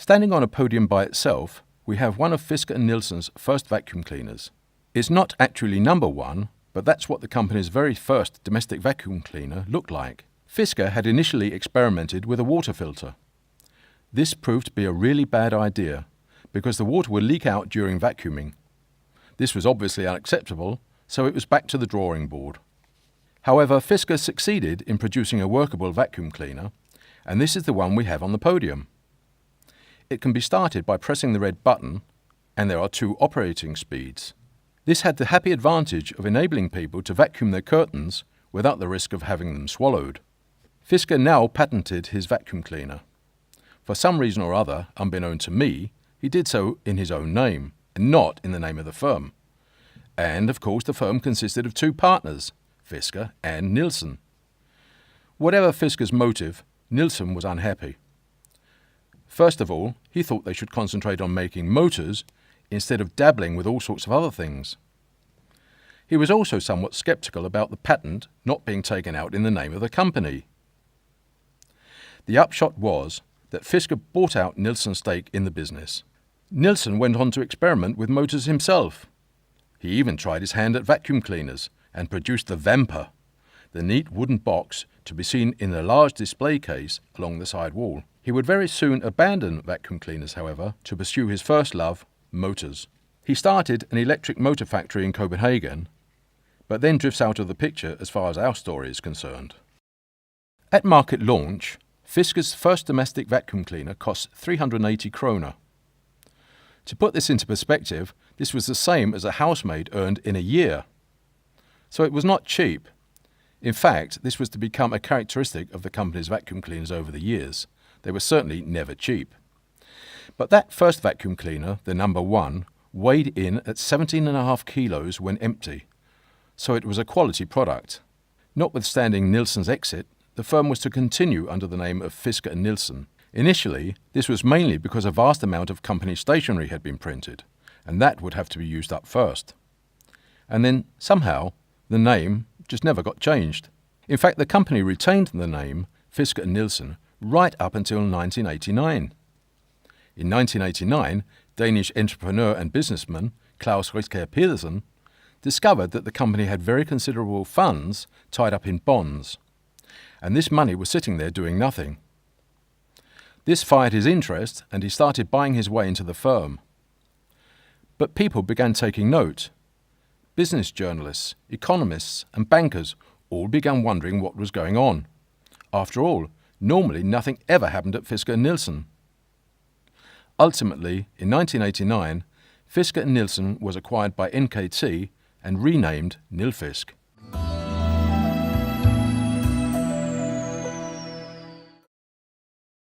Standing on a podium by itself, we have one of Fisker & Nilsson's first vacuum cleaners. It's not actually number one, but that's what the company's very first domestic vacuum cleaner looked like. Fisker had initially experimented with a water filter. This proved to be a really bad idea, because the water would leak out during vacuuming. This was obviously unacceptable, so it was back to the drawing board. However, Fisker succeeded in producing a workable vacuum cleaner, and this is the one we have on the podium. It can be started by pressing the red button, and there are 2 operating speeds. This had the happy advantage of enabling people to vacuum their curtains without the risk of having them swallowed. Fisker now patented his vacuum cleaner. For some reason or other, unbeknown to me, he did so in his own name, and not in the name of the firm. And, of course, the firm consisted of 2 partners, Fisker and Nilsson. Whatever Fisker's motive, Nilsson was unhappy. First of all, he thought they should concentrate on making motors instead of dabbling with all sorts of other things. He was also somewhat sceptical about the patent not being taken out in the name of the company. The upshot was that Fisker bought out Nilsson's stake in the business. Nilsson went on to experiment with motors himself. He even tried his hand at vacuum cleaners and produced the Vamper, the neat wooden box to be seen in a large display case along the side wall. He would very soon abandon vacuum cleaners, however, to pursue his first love, motors. He started an electric motor factory in Copenhagen, but then drifts out of the picture as far as our story is concerned. At market launch, Fisker's first domestic vacuum cleaner cost 380 kroner. To put this into perspective, this was the same as a housemaid earned in a year. So it was not cheap. In fact, this was to become a characteristic of the company's vacuum cleaners over the years. They were certainly never cheap. But that first vacuum cleaner, the number one, weighed in at 17.5 kilos when empty, so it was a quality product. Notwithstanding Nilsson's exit, the firm was to continue under the name of Fisker & Nilsson. Initially, this was mainly because a vast amount of company stationery had been printed, and that would have to be used up first. And then, somehow, the name just never got changed. In fact, the company retained the name Fisker & Nilsson right up until 1989. In 1989, Danish entrepreneur and businessman Claus Riskær Pedersen discovered that the company had very considerable funds tied up in bonds, and this money was sitting there doing nothing. This fired his interest, and he started buying his way into the firm. But people began taking note. Business journalists, economists, and bankers all began wondering what was going on. After all, normally nothing ever happened at Fisker & Nilsson. Ultimately, in 1989, Fisker & Nilsson was acquired by NKT and renamed Nilfisk.